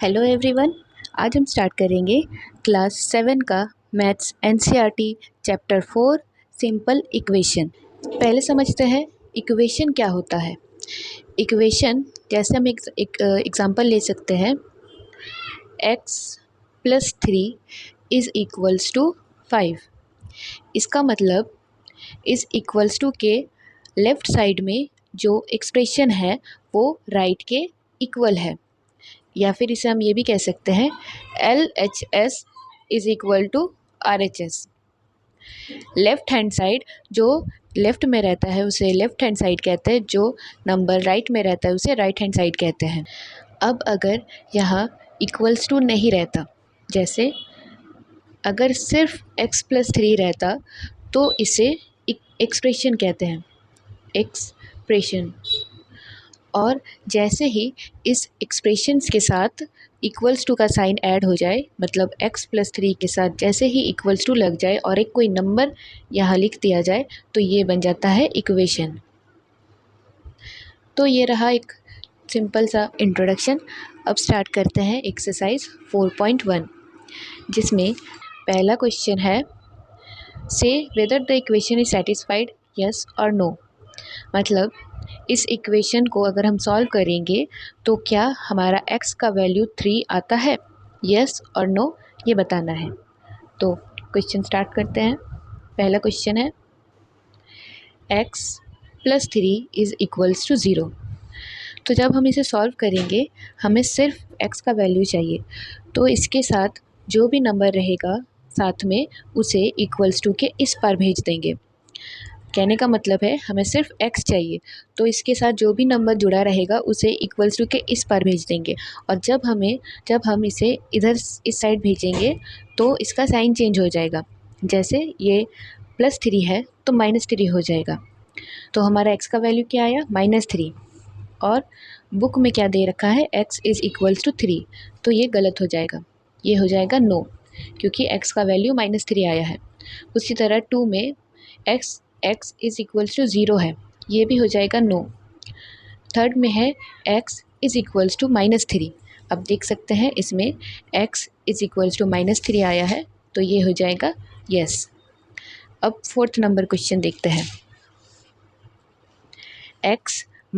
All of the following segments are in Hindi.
Hello everyone. आज हम स्टार्ट करेंगे क्लास 7 का maths NCERT chapter 4 simple equation. पहले समझते हैं इक्वेशन क्या होता है। इक्वेशन जैसे हम एक एग्जांपल ले सकते हैं, x + 3 = 5। इसका मतलब इस इक्वल्स टू के लेफ़्ट साइड में जो एक्सप्रेशन है वो राइट के इक्वल है, या फिर इसे हम ये भी कह सकते हैं LHS = RHS। Left hand side जो लेफ़्ट में रहता है उसे लेफ़्ट हैंड साइड कहते हैं, जो नंबर राइट में रहता है उसे राइट हैंड साइड कहते हैं। अब अगर यहाँ इक्वल्स टू नहीं रहता, जैसे अगर सिर्फ x + 3 रहता तो इसे एक्सप्रेशन कहते हैं, एक्सप्रेशन। और जैसे ही इस एक्सप्रेशंस के साथ इक्वल्स टू का साइन ऐड हो जाए, मतलब x + 3 के साथ जैसे ही इक्वल्स टू लग जाए और एक कोई नंबर यहाँ लिख दिया जाए तो ये बन जाता है इक्वेशन। तो ये रहा एक सिंपल सा इंट्रोडक्शन। अब स्टार्ट करते हैं एक्सरसाइज 4.1, जिसमें पहला क्वेश्चन है, से whether the equation is satisfied yes और नो। मतलब इस इक्वेशन को अगर हम सॉल्व करेंगे तो क्या हमारा x का वैल्यू 3 आता है, यस और नो, ये बताना है। तो क्वेश्चन स्टार्ट करते हैं। पहला क्वेश्चन है x + 3 = 0। तो जब हम इसे सॉल्व करेंगे हमें सिर्फ x का वैल्यू चाहिए, तो इसके साथ जो भी नंबर रहेगा साथ में उसे इक्वल्स टू के इस पार भेज देंगे। कहने का मतलब है हमें सिर्फ x चाहिए, तो इसके साथ जो भी नंबर जुड़ा रहेगा उसे इक्वल्स टू के इस पार भेज देंगे। और जब हम इसे इधर इस साइड भेजेंगे तो इसका साइन चेंज हो जाएगा। जैसे ये +3 है तो -3 हो जाएगा। तो हमारा x का वैल्यू क्या आया, -3। और बुक में क्या दे रखा है, x = 3, तो ये गलत हो जाएगा, ये हो जाएगा नो, क्योंकि x का वैल्यू -3 आया है। उसी तरह 2 में x = 0 है, ये भी हो जाएगा नो। थर्ड में है x = -3। अब देख सकते हैं इसमें x = -3 आया है, तो ये हो जाएगा यस। अब फोर्थ नंबर क्वेश्चन देखते हैं, x -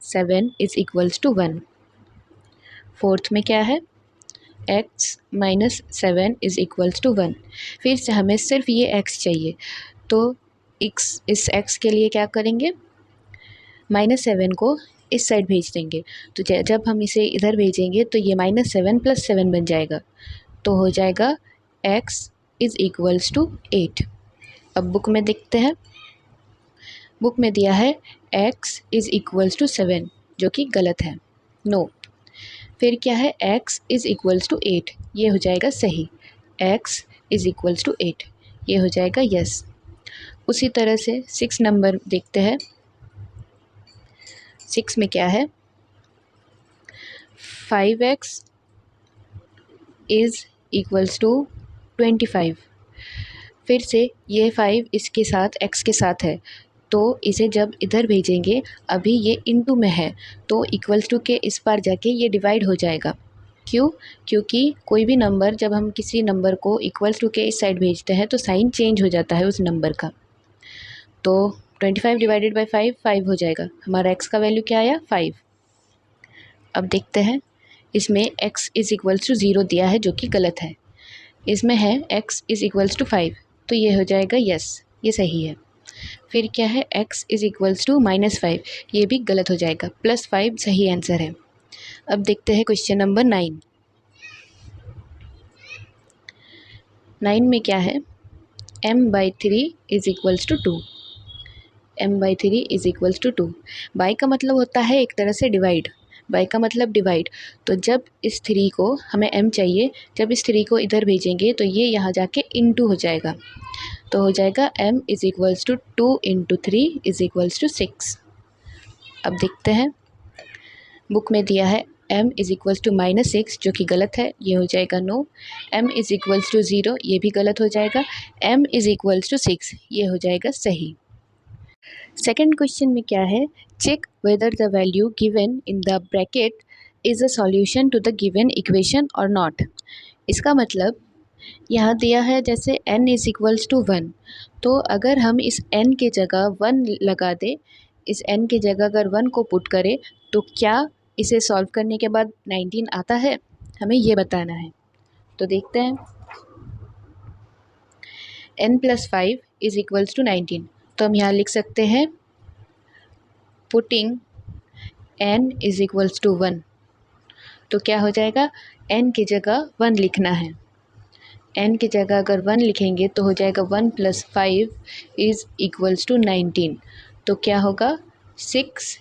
7 = 1। फोर्थ में क्या है, x - 7 = 1। फिर से हमें सिर्फ ये x चाहिए, तो इस x के लिए क्या करेंगे, -7 को इस साइड भेज देंगे। तो जब हम इसे इधर भेजेंगे तो ये -7 + 7 बन जाएगा, तो हो जाएगा x = 8। अब बुक में देखते हैं, बुक में दिया है x = 7, जो कि गलत है, नो। फिर क्या है, x = 8, ये हो जाएगा सही, x = 8, ये हो जाएगा यस। उसी तरह से 6 नंबर देखते हैं। 6 में क्या है, 5x = 25। फिर से ये 5 इसके साथ x के साथ है, तो इसे जब इधर भेजेंगे, अभी ये इनटू में है तो इक्वल्स टू के इस पार जाके ये डिवाइड हो जाएगा। क्यों, क्योंकि कोई भी नंबर जब हम किसी नंबर को इक्वल्स टू के इस साइड भेजते हैं तो साइन चेंज हो जाता है उस नंबर का। तो 25 / 5 5 हो जाएगा। हमारा x का वैल्यू क्या आया, 5। अब देखते हैं, इसमें x = 0 दिया है, जो कि गलत है। इसमें है x = 5, तो ये हो जाएगा यस, ये सही है। फिर क्या है, x = -5, ये भी गलत हो जाएगा, +5 सही आंसर है। अब देखते हैं क्वेश्चन नंबर 9। 9 में क्या है, m/3 = 2। m/3 = 2। बाई का मतलब होता है एक तरह से डिवाइड, बाई का मतलब डिवाइड। तो जब इस 3 को हमें m चाहिए, जब इस 3 को इधर भेजेंगे तो ये यहाँ जाके इनटू हो जाएगा, तो हो जाएगा m = 2 × 3 = 6। अब देखते हैं, बुक में दिया है m = -6, जो कि गलत है, ये हो जाएगा नो। m = 0, ये भी गलत हो जाएगा। m = 6, ये हो जाएगा सही। सेकेंड क्वेश्चन में क्या है, check whether the value given in the bracket is a solution to the given equation और नॉट। इसका मतलब यहाँ दिया है जैसे n इज़ इक्वल्स टू 1, तो अगर हम इस n के जगह 1 लगा दें, इस n के जगह अगर 1 को पुट करें तो क्या इसे सॉल्व करने के बाद 19 आता है, हमें ये बताना है। तो देखते हैं, n + 5 इज़ इक्वल्स टू 19, तो हम यहाँ लिख सकते हैं putting n is equals to 1। तो क्या हो जाएगा, n की जगह 1 लिखना है, n की जगह अगर 1 लिखेंगे तो हो जाएगा 1 + 5 इज़ इक्वल्स टू 19। तो क्या होगा, 6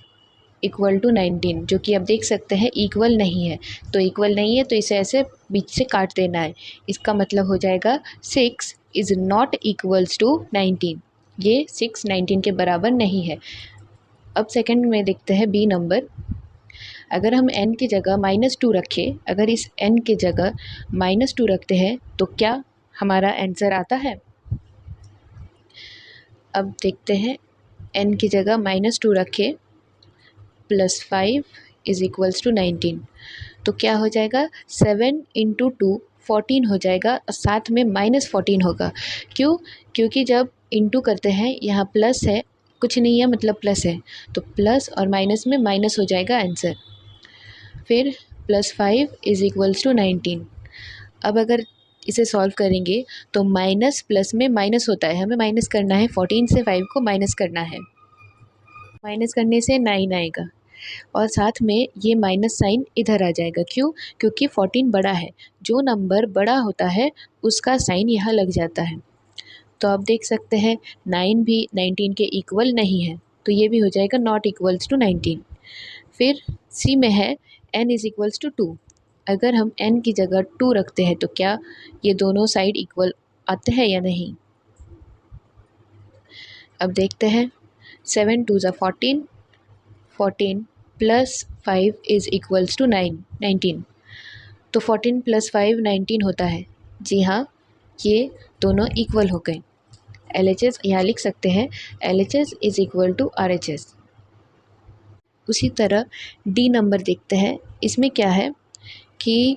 इक्वल टू 19, जो कि आप देख सकते हैं इक्वल नहीं है। तो इक्वल नहीं है तो इसे ऐसे बीच से काट देना है। इसका मतलब हो जाएगा 6 इज़ नॉट इक्वल्स टू 19, ये 6 19 के बराबर नहीं है। अब सेकंड में देखते हैं बी नंबर। अगर हम n की जगह -2 रखें, अगर इस n की जगह -2 रखते हैं तो क्या हमारा आंसर आता है। अब देखते हैं, n की जगह -2 रखें +5 इज़ इक्वल्स टू 19, तो क्या हो जाएगा, 7 × 2 14 हो जाएगा और साथ में -14 होगा। क्यों, क्योंकि जब इंटू करते हैं यहाँ प्लस है, कुछ नहीं है मतलब प्लस है, तो प्लस और माइनस में माइनस हो जाएगा आंसर। फिर +5 इज़ इक्वल्स टू 19। अब अगर इसे सॉल्व करेंगे तो माइनस प्लस में माइनस होता है, हमें माइनस करना है, 14 से 5 को माइनस करना है। माइनस करने से 9 आएगा और साथ में ये माइनस साइन इधर आ जाएगा। क्यों, क्योंकि 14 बड़ा है, जो नंबर बड़ा होता है उसका साइन यहाँ लग जाता है। तो आप देख सकते हैं 9 भी 19 के इक्वल नहीं है, तो ये भी हो जाएगा नॉट इक्वल्स टू 19। फिर सी में है n इज़ इक्वल्स टू 2। अगर हम n की जगह 2 रखते हैं तो क्या ये दोनों साइड इक्वल आते हैं या नहीं। अब देखते हैं, 7 2 = 14, 14 + 5 इज़ इक्वल्स टू 19। तो 14 + 5 19 होता है। जी हाँ, ये दोनों इक्वल हो गए। LHS यहाँ लिख सकते हैं, LHS is equal to RHS। उसी तरह डी नंबर देखते हैं, इसमें क्या है कि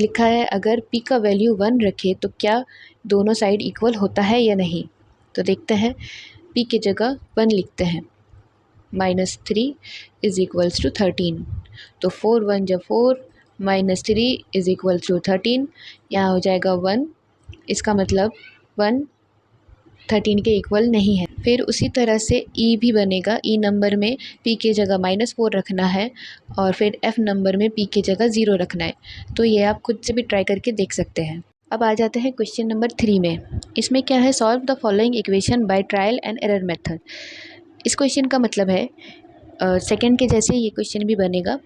लिखा है अगर p का वैल्यू 1 रखें तो क्या दोनों साइड इक्वल होता है या नहीं। तो देखते हैं, p की जगह 1 लिखते हैं, -3 इज़ इक्वल्स टू 13, तो 4 1 = 4, -3 इज़ इक्वल्स टू 13, यहाँ हो जाएगा 1। इसका मतलब 1 13 के इक्वल नहीं है। फिर उसी तरह से ई भी बनेगा, ई नंबर में p की जगह -4 रखना है और फिर f नंबर में p की जगह 0 रखना है। तो ये आप खुद से भी ट्राई करके देख सकते हैं। अब आ जाते हैं क्वेश्चन नंबर 3 में। इसमें क्या है, solve the following equation by trial and error method. इस क्वेश्चन का मतलब है सेकंड के जैसे ये क्वेश्चन भी बनेगा।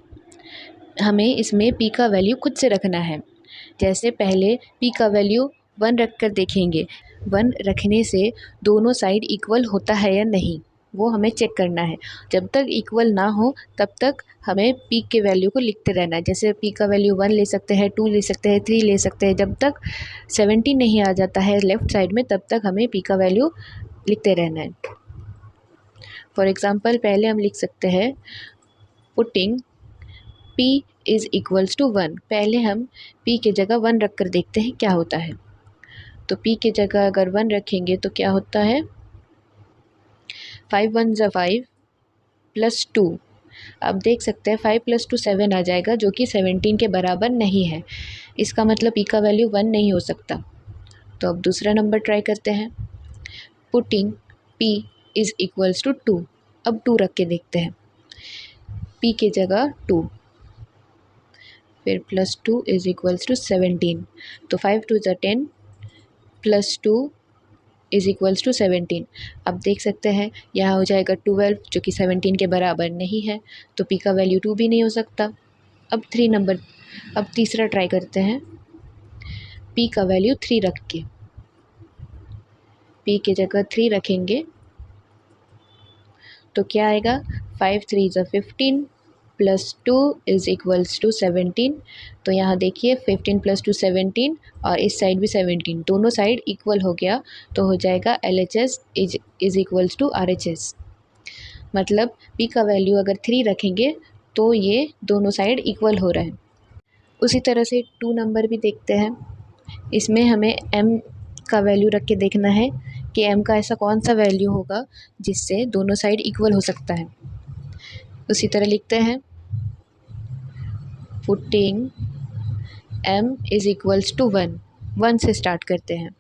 हमें इसमें p का वैल्यू खुद से रखना है। जैसे पहले p का वैल्यू 1 रख कर देखेंगे, 1 रखने से दोनों साइड इक्वल होता है या नहीं, वो हमें चेक करना है। जब तक इक्वल ना हो तब तक हमें p के वैल्यू को लिखते रहना है। जैसे p का वैल्यू 1 ले सकते हैं, 2 ले सकते हैं, 3 ले सकते हैं। जब तक 17 नहीं आ जाता है लेफ़्ट साइड में तब तक हमें p का वैल्यू लिखते रहना है। फॉर एग्ज़ाम्पल पहले हम लिख सकते हैं putting p is equals to 1। पहले हम p की जगह 1 रख कर देखते हैं क्या होता है। तो p की जगह अगर 1 रखेंगे तो क्या होता है, 5 1 = 5 + 2। अब देख सकते हैं 5 + 2 7 आ जाएगा, जो कि 17 के बराबर नहीं है। इसका मतलब p का वैल्यू 1 नहीं हो सकता। तो अब दूसरा नंबर ट्राई करते हैं, putting p is equals to 2। अब 2 रख के देखते हैं, p की जगह 2, फिर +2 इज़ इक्वल्स टू 17। तो 5 2 = 10 +2 इज़ इक्वल्स टू 17। अब देख सकते हैं यहाँ हो जाएगा 12, जो कि 17 के बराबर नहीं है, तो p का वैल्यू 2 भी नहीं हो सकता। अब तीसरा ट्राई करते हैं, p का वैल्यू 3 रख के, p की जगह 3 रखेंगे तो क्या आएगा, 5 3 = 15 +2 इज़ इक्वल्स टू 17। तो यहाँ देखिए 15 + 2 17 और इस साइड भी 17, दोनों साइड इक्वल हो गया, तो हो जाएगा LHS is equals to RHS। मतलब p का वैल्यू अगर 3 रखेंगे तो ये दोनों साइड इक्वल हो रहा है। उसी तरह से 2 नंबर भी देखते हैं। इसमें हमें m का वैल्यू रख के देखना है कि m का ऐसा कौन सा वैल्यू होगा जिससे दोनों साइड इक्वल हो सकता है। उसी तरह लिखते हैं putting m is equals to 1 से स्टार्ट करते हैं।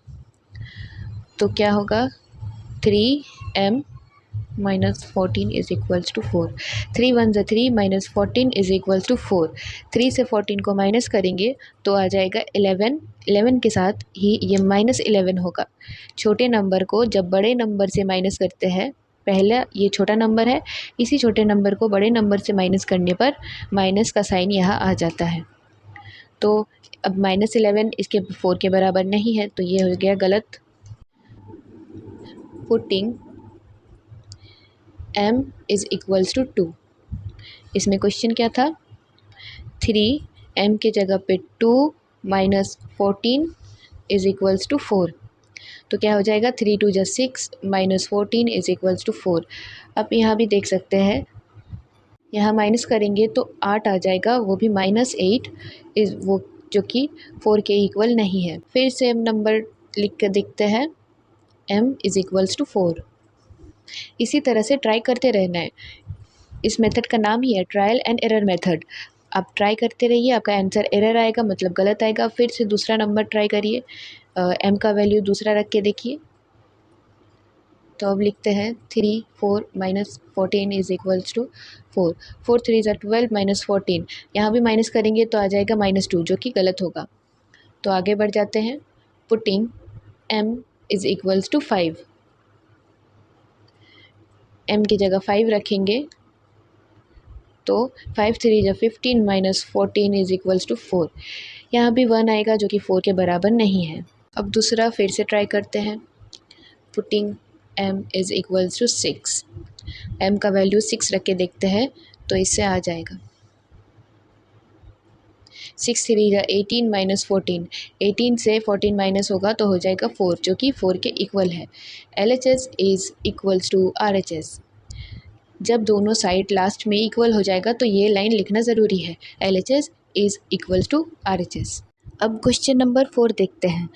तो क्या होगा 3m minus 14 is equals to 4। 3 1 ज़ा 3 माइनस 14 इज़ इक्वल्स टू 4। 3 से 14 को माइनस करेंगे तो आ जाएगा 11। 11 के साथ ही ये -11 होगा। छोटे नंबर को जब बड़े नंबर से माइनस करते हैं, पहला ये छोटा नंबर है, इसी छोटे नंबर को बड़े नंबर से माइनस करने पर माइनस का साइन यहाँ आ जाता है। तो अब -11 इसके 4 के बराबर नहीं है, तो ये हो गया गलत। Putting m is equals to 2। इसमें क्वेश्चन क्या था 3 m के जगह पे 2 माइनस 14 इज़ इक्वल्स टू 4। तो क्या हो जाएगा 3 2 ज़ा 6 माइनस 14 इज़ इक्वल्स टू 4। अब यहाँ भी देख सकते हैं, यहाँ माइनस करेंगे तो 8 आ जाएगा, वो भी -8 इज़ वो जो कि 4 के इक्वल नहीं है। फिर सेम नंबर लिख कर देखते हैं m इज़ इक्वल्स टू 4। इसी तरह से ट्राई करते रहना है। इस मेथड का नाम ही है ट्रायल एंड एरर मेथड। आप ट्राई करते रहिए, आपका आंसर एरर आएगा मतलब गलत आएगा। फिर से दूसरा नंबर ट्राई करिए, m का वैल्यू दूसरा रख के देखिए। तो अब लिखते हैं 3 4 माइनस 14 इज़ इक्वल्स टू 4। 4 3 ज़ा 12 माइनस 14, यहाँ भी माइनस करेंगे तो आ जाएगा -2 जो कि गलत होगा। तो आगे बढ़ जाते हैं। Putting m is equals to 5। m की जगह 5 रखेंगे तो 5 3 ज़ा 15 माइनस 14 इज़ इक्वल्स टू 4। यहाँ भी 1 आएगा जो कि 4 के बराबर नहीं है। अब दूसरा फिर से ट्राई करते हैं। Putting m is equals to 6। m का वैल्यू 6 रख के देखते हैं तो इससे आ जाएगा 6 3 ज़ा 18 माइनस 14। 18 से 14 माइनस होगा तो हो जाएगा 4 जो कि 4 के इक्वल है। LHS is equals to RHS। जब दोनों साइड लास्ट में इक्वल हो जाएगा तो ये लाइन लिखना ज़रूरी है, LHS is equals to RHS। अब क्वेश्चन नंबर 4 देखते हैं।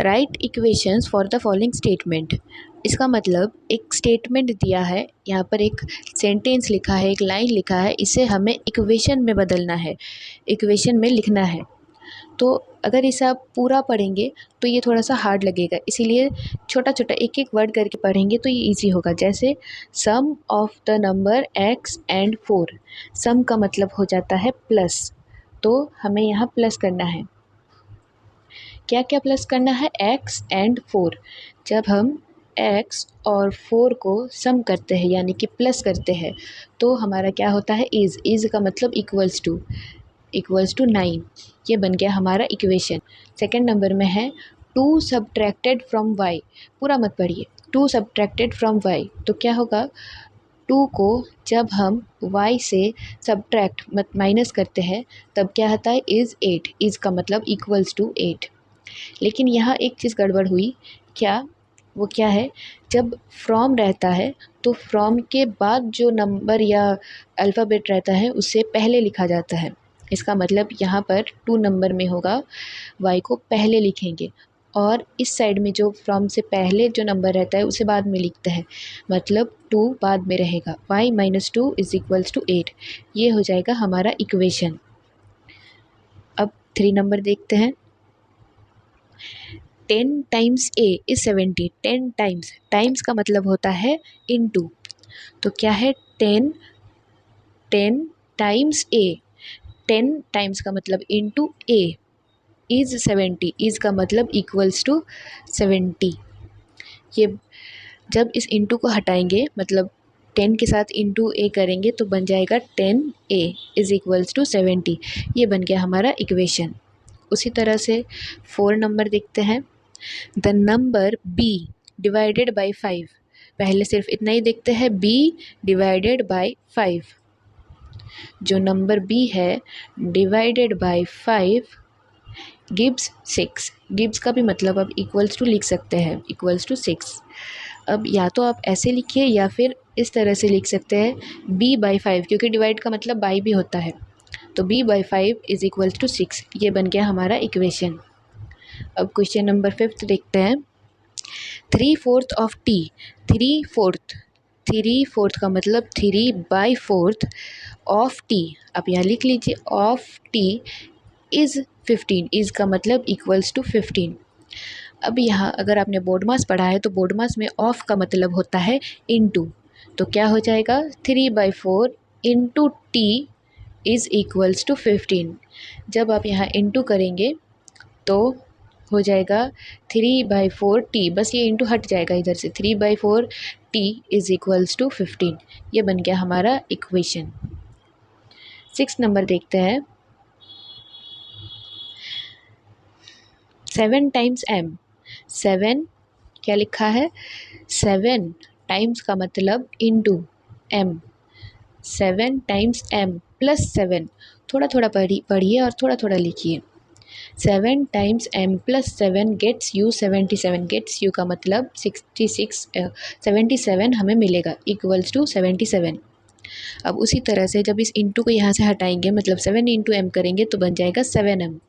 Write equations for the following statement. इसका मतलब एक स्टेटमेंट दिया है, यहाँ पर एक सेंटेंस लिखा है, एक लाइन लिखा है, इसे हमें इक्वेशन में बदलना है, इक्वेशन में लिखना है। तो अगर इसे आप पूरा पढ़ेंगे तो ये थोड़ा सा हार्ड लगेगा, इसीलिए छोटा छोटा एक एक वर्ड करके पढ़ेंगे तो ये इजी होगा। जैसे sum of the number x and 4। Sum का मतलब हो जाता है प्लस, तो हमें यहाँ प्लस करना है। क्या क्या प्लस करना है? x and 4। जब हम x और 4 को सम करते हैं यानी कि प्लस करते हैं तो हमारा क्या होता है? इज़ का मतलब इक्वल्स टू 9। ये बन गया हमारा इक्वेशन। सेकंड नंबर में है 2 सब्ट्रैक्टेड फ्रॉम y। पूरा मत पढ़िए, 2 सब्ट्रैक्टेड फ्रॉम y तो क्या होगा? 2 को जब हम y से सब्ट्रैक्ट मत माइनस करते हैं तब क्या आता है? इज़ 8। इज़ का मतलब इक्वल्स टू 8। लेकिन यहाँ एक चीज़ गड़बड़ हुई। क्या? वो क्या है? जब फ्रॉम रहता है तो फ्रॉम के बाद जो नंबर या अल्फ़ाबेट रहता है उससे पहले लिखा जाता है। इसका मतलब यहाँ पर 2 नंबर में होगा, y को पहले लिखेंगे और इस साइड में जो फ्रॉम से पहले जो नंबर रहता है उसे बाद में लिखते हैं, मतलब 2 बाद में रहेगा। y minus 2 is equals to 8। ये हो जाएगा हमारा इक्वेशन। अब 3 नंबर देखते हैं। 10 टाइम्स a इज़ 70। 10 टाइम्स का मतलब होता है इनटू। तो क्या है? 10 टाइम्स a। 10 टाइम्स का मतलब इनटू a इज़ 70। इज़ का मतलब इक्वल्स टू 70। ये जब इस इनटू को हटाएंगे मतलब 10 के साथ इनटू a करेंगे तो बन जाएगा 10a इज़ इक्वल्स टू 70। ये बन गया हमारा इक्वेशन। उसी तरह से 4 नंबर देखते हैं। The number b divided by 5। पहले सिर्फ इतना ही देखते हैं, b डिवाइडेड बाई 5। जो नंबर b है डिवाइडेड बाई 5 गिव्स 6। गिव्स का भी मतलब अब इक्वल्स टू लिख सकते हैं, इक्वल्स टू 6। अब या तो आप ऐसे लिखिए या फिर इस तरह से लिख सकते हैं b/5, क्योंकि डिवाइड का मतलब बाई भी होता है। तो b/5 इज इक्वल टू 6। ये बन गया हमारा इक्वेशन। अब क्वेश्चन नंबर 5 देखते हैं। 3/4 ऑफ टी, 3/4 का मतलब 3/4 ऑफ टी। आप यहाँ लिख लीजिए ऑफ टी इज़ 15, इज़ का मतलब इक्वल्स टू 15। अब यहाँ अगर आपने बोर्ड मास पढ़ा है तो बोर्ड मास में ऑफ का मतलब होता है इनटू। तो क्या हो जाएगा 3/4 into t is equals to 15। जब आप यहाँ इंटू करेंगे तो हो जाएगा 3/4 टी, बस ये इंटू हट जाएगा इधर से, 3/4 टी इज़ इक्वल्स टू 15। ये बन गया हमारा इक्वेशन। 6 नंबर देखते हैं। 7 टाइम्स m, 7 क्या लिखा है 7 टाइम्स का मतलब into m, 7 times m plus 7। थोड़ा थोड़ा पढ़िए और थोड़ा थोड़ा लिखिए। 7 times m plus 7 gets you 77, gets you का मतलब 77 हमें मिलेगा इक्वल्स टू 77। अब उसी तरह से जब इस इंटू को यहाँ से हटाएंगे मतलब 7 इंटू m करेंगे तो बन जाएगा 7m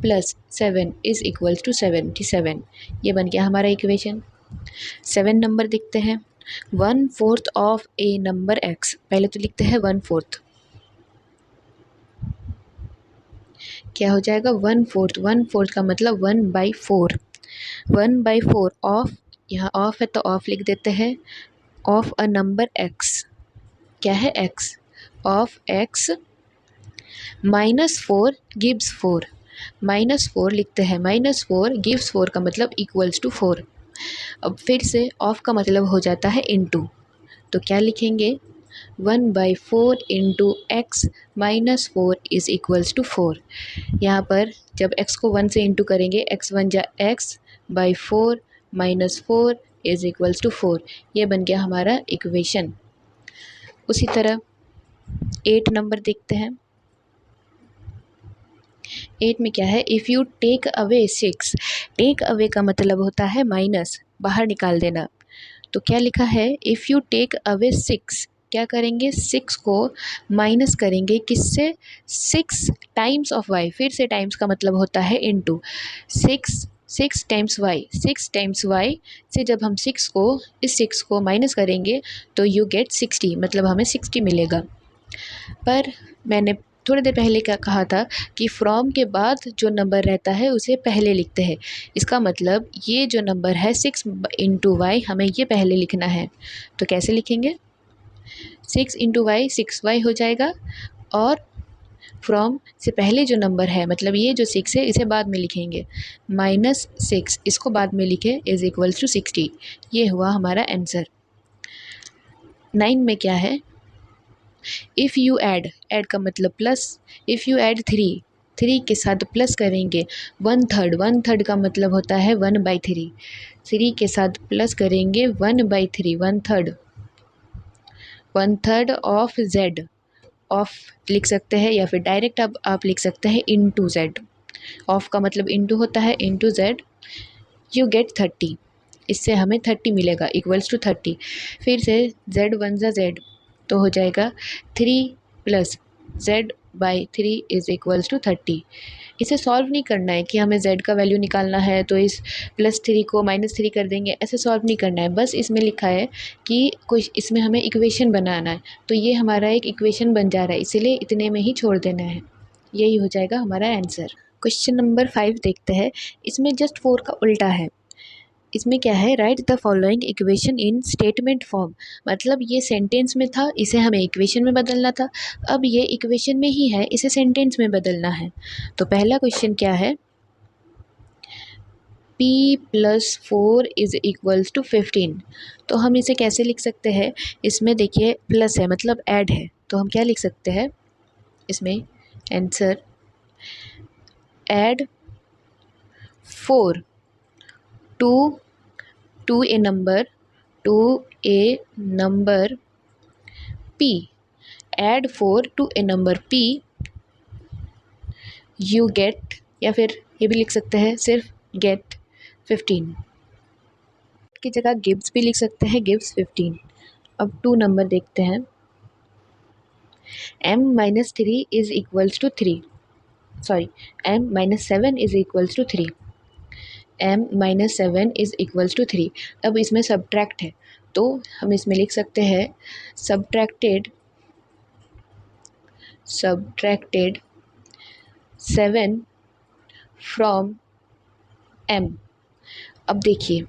plus 7 is equals to 77। ये बन गया हमारा इक्वेशन। 7 नंबर देखते हैं। 1/4 ऑफ ए नंबर x, पहले तो लिखते हैं 1/4। क्या हो जाएगा 1/4, 1/4 का मतलब 1/4, 1/4 ऑफ, यहाँ ऑफ है तो ऑफ लिख देते हैं, ऑफ अ नंबर x। क्या है x, ऑफ x -4 गिव्स 4, -4 लिखते हैं, -4 गिव्स 4 का मतलब इक्वल्स टू 4। अब फिर से ऑफ का मतलब हो जाता है इनटू, तो क्या लिखेंगे 1/4 into x -4 is equals to 4। यहाँ पर जब x को 1 से इंटू करेंगे x 1 जा x/4 -4 इज़ इक्वल्स टू 4। ये बन गया हमारा इक्वेशन। उसी तरह 8 नंबर देखते हैं। 8 में क्या है, if you take away 6, take away का मतलब होता है माइनस, बाहर निकाल देना। तो क्या लिखा है इफ़ यू टेक अवे 6, क्या करेंगे 6 को माइनस करेंगे किससे, 6 टाइम्स ऑफ y। फिर से टाइम्स का मतलब होता है into, 6 times y, 6 times y से जब हम 6 को, इस 6 को माइनस करेंगे तो यू गेट 60, मतलब हमें 60 मिलेगा। पर मैंने थोड़ी देर पहले क्या कहा था कि फ्रॉम के बाद जो नंबर रहता है उसे पहले लिखते हैं। इसका मतलब ये जो नंबर है 6 इंटू वाई, हमें ये पहले लिखना है। तो कैसे लिखेंगे, 6 इंटू वाई 6y हो जाएगा, और फ्रॉम से पहले जो नंबर है मतलब ये जो 6 है इसे बाद में लिखेंगे, -6 इसको बाद में लिखे इज़ इक्वल्स टू 60। ये हुआ हमारा आंसर। 9 में क्या है, इफ़ यू ऐड का मतलब प्लस, इफ़ यू ऐड 3 के साथ प्लस करेंगे 1/3 का मतलब होता है 1/3, 3 के साथ प्लस करेंगे 1/3, 1/3 ऑफ z, ऑफ लिख सकते हैं या फिर डायरेक्ट अब आप लिख सकते हैं इनटू z। ऑफ का मतलब इनटू होता है, इनटू z यू गेट 30, इससे हमें 30 मिलेगा इक्वल्स टू 30। फिर से z1 जा z, तो हो जाएगा 3 plus z/3 is equals to 30। इसे सॉल्व नहीं करना है कि हमें z का वैल्यू निकालना है तो इस +3 को -3 कर देंगे, ऐसे सॉल्व नहीं करना है। बस इसमें लिखा है कि कुछ इसमें हमें इक्वेशन बनाना है, तो ये हमारा एक इक्वेशन बन जा रहा है, इसीलिए इतने में ही छोड़ देना है। यही हो जाएगा हमारा आंसर। क्वेश्चन नंबर 5 देखते हैं। इसमें जस्ट 4 का उल्टा है। इसमें क्या है, right the following equation in statement form, मतलब ये सेंटेंस में था, इसे हमें इक्वेशन में बदलना था। अब ये इक्वेशन में ही है, इसे सेंटेंस में बदलना है। तो पहला क्वेश्चन क्या है, p + 4 इज़ इक्वल्स टू 15। तो हम इसे कैसे लिख सकते हैं, इसमें देखिए प्लस है मतलब ऐड है, तो हम क्या लिख सकते हैं इसमें answer, add 4 to a number p, add 4 to a number p, you get, या फिर ये भी लिख सकते हैं सिर्फ get 15। की जगह गिव्स भी लिख सकते हैं, गिव्स 15। अब 2 नंबर देखते हैं। m minus 3 is equals to 3, sorry m minus 7 is equals to 3, m minus 7 is equals to 3। अब इसमें सब्ट्रैक्ट है तो हम इसमें लिख सकते हैं subtracted 7 from m। अब देखिए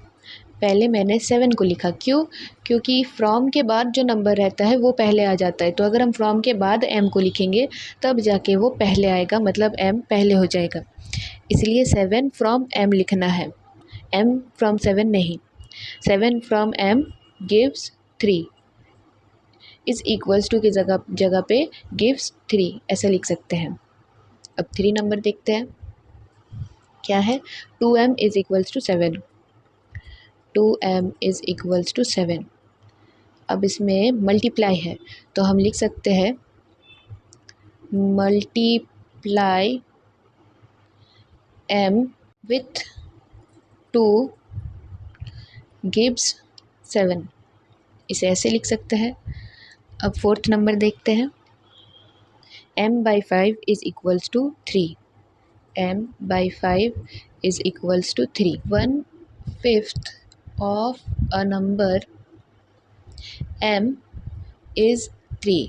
पहले मैंने 7 को लिखा, क्योंकि फ्रॉम के बाद जो नंबर रहता है वो पहले आ जाता है। तो अगर हम फ्रॉम के बाद m को लिखेंगे तब जाके वो पहले आएगा, मतलब m पहले हो जाएगा, इसलिए 7 फ्रॉम m लिखना है, m फ्रॉम 7 नहीं। 7 from m gives 3 is equals to की जगह पे गिव्स 3 ऐसा लिख सकते हैं। अब 3 नंबर देखते हैं क्या है। 2m is equals to 7, 2m is equals to 7। अब इसमें मल्टीप्लाई है तो हम लिख सकते हैं मल्टीप्लाई m विथ 2 गिव्स 7, इसे ऐसे लिख सकते हैं। अब 4th नंबर देखते हैं। m by 5 is equals to 3, m by 5 is equals to 3। 1/5 of a number m is 3।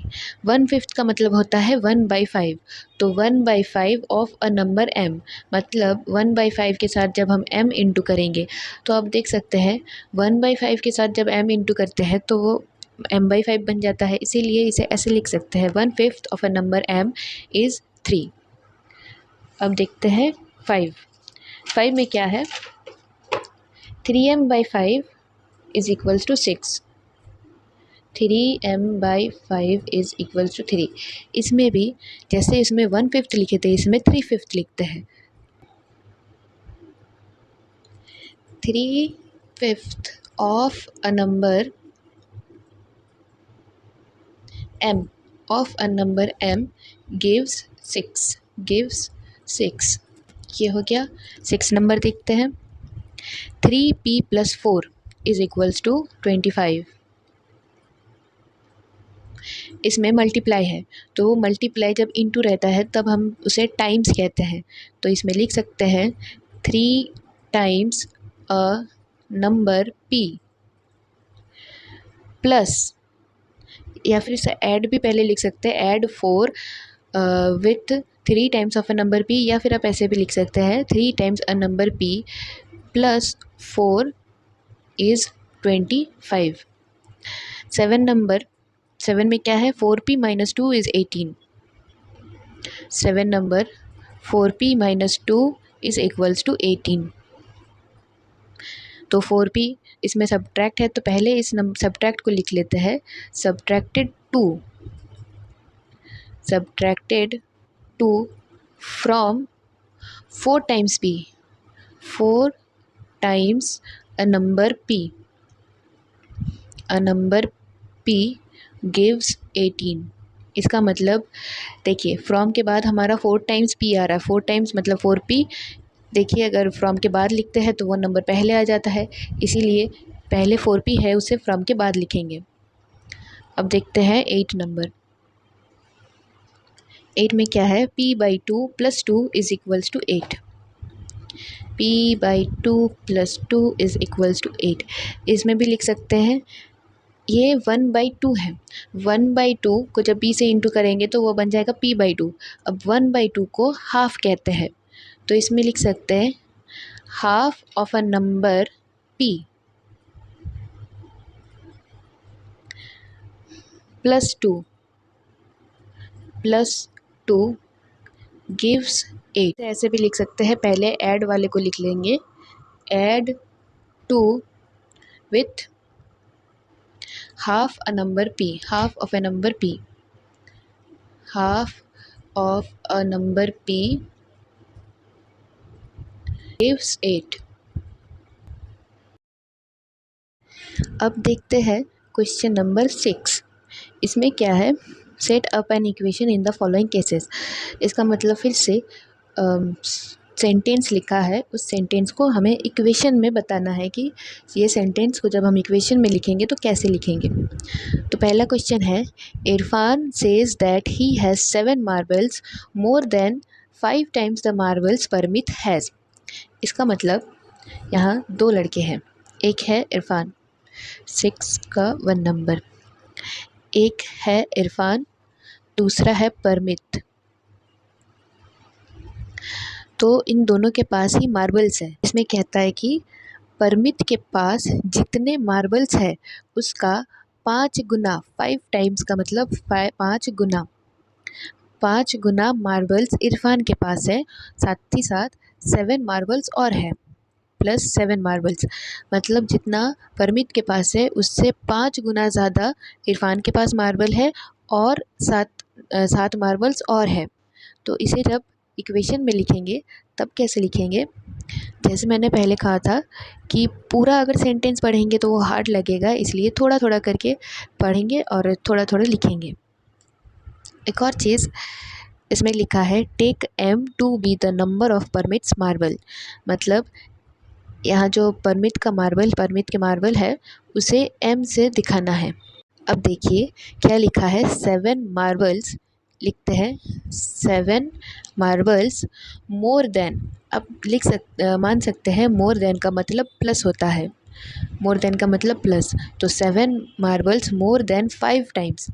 1/5 का मतलब होता है 1/5, तो 1/5 ऑफ अ नंबर m, मतलब 1/5 के साथ जब हम m इंटू करेंगे तो आप देख सकते हैं 1/5 के साथ जब m इंटू करते हैं तो वो m/5 बन जाता है, इसीलिए इसे ऐसे लिख सकते हैं 1/5 of a number m is 3। अब देखते हैं 5 में क्या है। 3m/5 is equals to 6, 3m/5 is equals to 3। इसमें भी जैसे इसमें 1/5 लिखे थे इसमें 3/5 लिखते हैं। 3/5 of a number m gives 6, ये हो गया। 6 नंबर देखते हैं। 3p + 4 is equals to 25। इसमें मल्टीप्लाई है तो मल्टीप्लाई जब इंटू रहता है तब हम उसे टाइम्स कहते हैं, तो इसमें लिख सकते हैं 3 times a number p plus, या फिर इसे ऐड भी पहले लिख सकते हैं, add 4 with 3 times of a number p, या फिर आप ऐसे भी लिख सकते हैं 3 times a number p plus 4 is 25। 7 में क्या है, 4p - 2 is 18। 7 number 4p - 2 is equals to 18। तो 4p इसमें सब्ट्रैक्ट है तो पहले इस सब्ट्रैक्ट को लिख लेते हैं, subtracted 2 from 4 times p, 4 times a number p gives 18। इसका मतलब देखिए फ्रॉम के बाद हमारा 4 टाइम्स p आ रहा है, 4 टाइम्स मतलब 4p। देखिए अगर फ्रॉम के बाद लिखते हैं तो वो नंबर पहले आ जाता है, इसीलिए पहले 4p है उसे फ्रॉम के बाद लिखेंगे। अब देखते हैं 8 नंबर। 8 में क्या है, p/2 + 2 is equals to 8, p/2 + 2 is equals to 8। इसमें भी लिख सकते हैं ये 1/2 है, 1/2 को जब p से इंटू करेंगे तो वो बन जाएगा p/2। अब 1/2 को हाफ कहते हैं तो इसमें लिख सकते हैं half of a number p + 2 gives 8। ऐसे भी लिख सकते हैं, पहले ऐड वाले को लिख लेंगे, add 2 with half of a number p gives 8। अब देखते हैं क्वेश्चन नंबर 6। इसमें क्या है, set up an equation in the following cases. इसका मतलब फिर से सेंटेंस लिखा है उस सेंटेंस को हमें इक्वेशन में बताना है कि ये सेंटेंस को जब हम इक्वेशन में लिखेंगे तो कैसे लिखेंगे। तो पहला क्वेश्चन है, Irfan says that he has 7 marbles more than 5 times the marbles Parmit has. इसका मतलब यहाँ 2 लड़के हैं, एक है इरफान 6 का 1 नंबर, एक है इरफान, दूसरा है परमित। तो इन दोनों के पास ही मार्बल्स है। इसमें कहता है कि परमित के पास जितने मार्बल्स है उसका 5 गुना, 5 टाइम्स का मतलब 5 गुना मार्बल्स इरफान के पास है, साथ ही साथ 7 मार्बल्स और है, प्लस 7 मार्बल्स, मतलब जितना परमित के पास है उससे 5 गुना ज़्यादा इरफान के पास मार्बल है और 7 मार्बल्स और है। तो इसे जब इक्वेशन में लिखेंगे तब कैसे लिखेंगे, जैसे मैंने पहले कहा था कि पूरा अगर सेंटेंस पढ़ेंगे तो वो हार्ड लगेगा, इसलिए थोड़ा थोड़ा करके पढ़ेंगे और थोड़ा थोड़ा लिखेंगे। एक और चीज़ इसमें लिखा है, take m to be the number of Parmit's marble, मतलब यहाँ जो परमित के मार्बल है उसे m से दिखाना है। अब देखिए क्या लिखा है, 7 मार्बल्स, लिखते हैं 7 मार्बल्स मोर देन। अब मान सकते हैं मोर देन का मतलब प्लस होता है, मोर देन का मतलब प्लस, तो 7 मार्बल्स मोर देन 5 टाइम्स,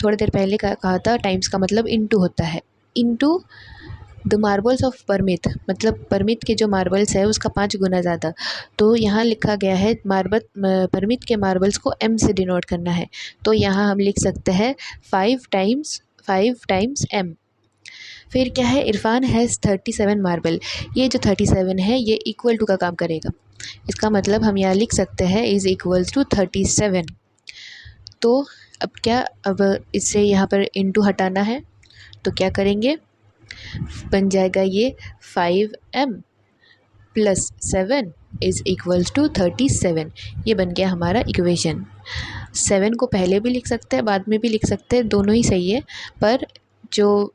थोड़ी देर पहले कहा था टाइम्स का मतलब इनटू होता है, into the marbles of Parmit, मतलब परमित के जो मार्बल्स है उसका 5 गुना ज़्यादा। तो यहाँ लिखा गया है परमित के मार्बल्स को m से डिनोट करना है, तो यहाँ हम लिख सकते हैं 5 टाइम्स m। फिर क्या है, इरफान हैज़ 37 मार्बल, ये जो 37 है ये इक्वल टू का काम करेगा, इसका मतलब हम यहाँ लिख सकते हैं इज़ इक्वल्स टू 37। तो अब इससे यहाँ पर इनटू हटाना है तो क्या करेंगे, बन जाएगा ये 5m plus 7 is equals to 37। ये बन गया हमारा इक्वेशन। 7 को पहले भी लिख सकते हैं बाद में भी लिख सकते हैं, दोनों ही सही है, पर जो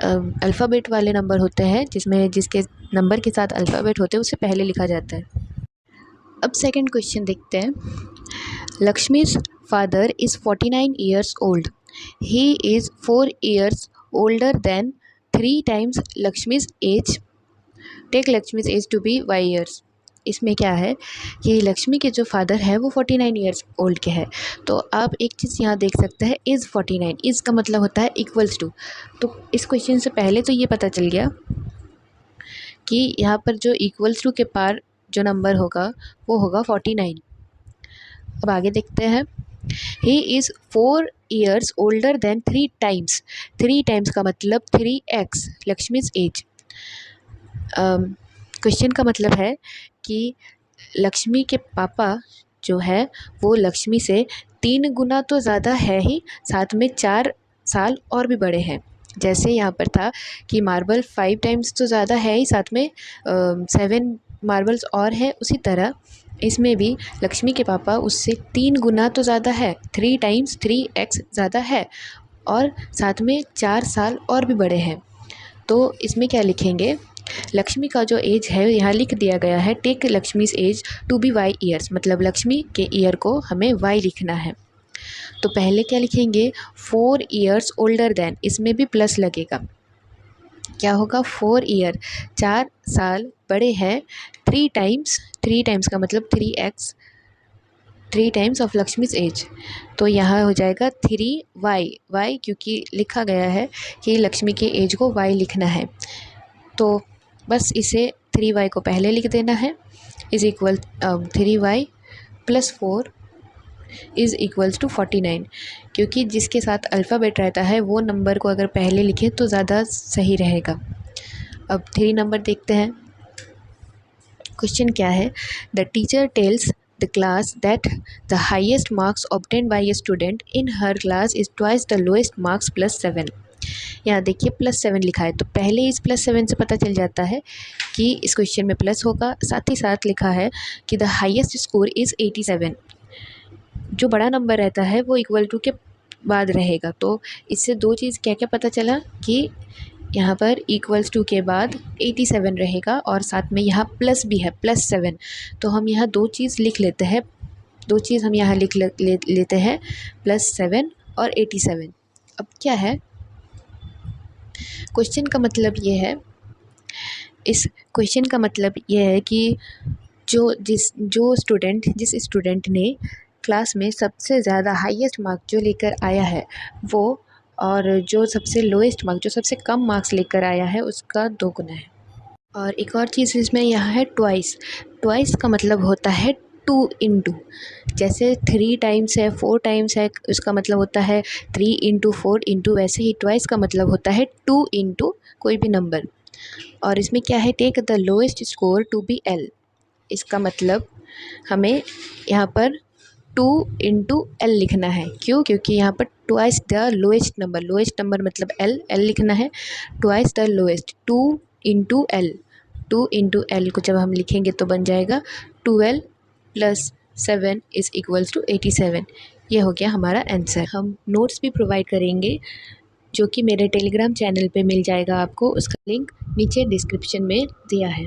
अल्फ़ाबेट वाले नंबर होते हैं जिसके नंबर के साथ अल्फ़ाबेट होते हैं उसे पहले लिखा जाता है। अब सेकंड क्वेश्चन देखते हैं, Lakshmi's father is 49 years old, he is 4 years older than 3 times Lakshmi's age, take Lakshmi's age to be y years. इसमें क्या है कि लक्ष्मी के जो फादर है वो 49 ईयर्स ओल्ड के हैं, तो आप एक चीज़ यहाँ देख सकते हैं, इज़ 49, इज़ का मतलब होता है इक्वल्स टू। तो इस क्वेश्चन से पहले तो ये पता चल गया कि यहाँ पर जो इक्वल्स टू के पार जो नंबर होगा वो होगा 49। अब आगे देखते हैं, ही is 4 years older than 3 times, 3 times का मतलब 3x लक्ष्मीज़ एज। क्वेश्चन का मतलब है कि लक्ष्मी के पापा जो है वो लक्ष्मी से 3 गुना तो ज़्यादा है ही, साथ में 4 साल और भी बड़े हैं। जैसे यहाँ पर था कि मार्बल 5 टाइम्स तो ज़्यादा है ही, साथ में 7 मार्बल्स और हैं, उसी तरह इसमें भी लक्ष्मी के पापा उससे 3 गुना तो ज़्यादा है, 3 टाइम्स 3x ज़्यादा है, और साथ में 4 साल और भी बड़े हैं। तो इसमें क्या लिखेंगे, लक्ष्मी का जो एज है यहाँ लिख दिया गया है, take Lakshmi's age to be y years, मतलब लक्ष्मी के ईयर को हमें y लिखना है। तो पहले क्या लिखेंगे, 4 ईयर्स ओल्डर देन, इसमें भी प्लस लगेगा, क्या होगा 4 ईयर 4 साल बड़े हैं, 3 टाइम्स का मतलब 3x, 3 टाइम्स ऑफ लक्ष्मीज़ एज, तो यहाँ हो जाएगा 3y क्योंकि लिखा गया है कि लक्ष्मी के एज को y लिखना है, तो बस इसे 3y को पहले लिख देना है, is equal 3y plus 4 is equals to 49, क्योंकि जिसके साथ अल्फ़ाबेट रहता है वो नंबर को अगर पहले लिखें तो ज़्यादा सही रहेगा। अब 3 नंबर देखते हैं, क्वेश्चन क्या है, the teacher tells the class that the highest marks obtain bye a student in her class is twice the lowest marks plus 7। यहाँ देखिए +7 लिखा है, तो पहले इस +7 से पता चल जाता है कि इस क्वेश्चन में प्लस होगा, साथ ही साथ लिखा है कि द हाईएस्ट स्कोर इज़ 87, जो बड़ा नंबर रहता है वो इक्वल टू के बाद रहेगा। तो इससे 2 चीज़ क्या क्या पता चला कि यहाँ पर इक्वल्स टू के बाद 87 रहेगा और साथ में यहाँ प्लस भी है, +7। तो हम यहाँ दो चीज़ लिख लेते हैं, दो चीज़ हम यहाँ लिख लेते हैं, +7 और 87। अब क्या है, क्वेश्चन का मतलब ये है, इस क्वेश्चन का मतलब ये है कि जिस स्टूडेंट ने क्लास में सबसे ज़्यादा हाईएस्ट मार्क जो लेकर आया है वो, और जो सबसे लोएस्ट मार्क, जो सबसे कम मार्क्स लेकर आया है, उसका 2 गुना है। और एक और चीज़ इसमें यहाँ है ट्वाइस। ट्वाइस का मतलब होता है 2 इंटू, जैसे 3 टाइम्स है, 4 टाइम्स है, उसका मतलब होता है 3 इंटू 4 इंटू, वैसे ही ट्वाइस का मतलब होता है 2 इंटू कोई भी नंबर। और इसमें क्या है, take the lowest score to be L। इसका मतलब हमें यहाँ पर 2 इंटू एल लिखना है। क्यों? क्योंकि यहाँ पर ट्वाइस द लोएस्ट नंबर मतलब L लिखना है, twice the lowest, 2 into L. 2 into L को जब हम लिखेंगे तो बन जाएगा 12 + 7 इज़ इक्वल्स टू 87। ये हो गया हमारा आंसर। हम नोट्स भी प्रोवाइड करेंगे जो कि मेरे टेलीग्राम चैनल पे मिल जाएगा आपको, उसका लिंक नीचे डिस्क्रिप्शन में दिया है।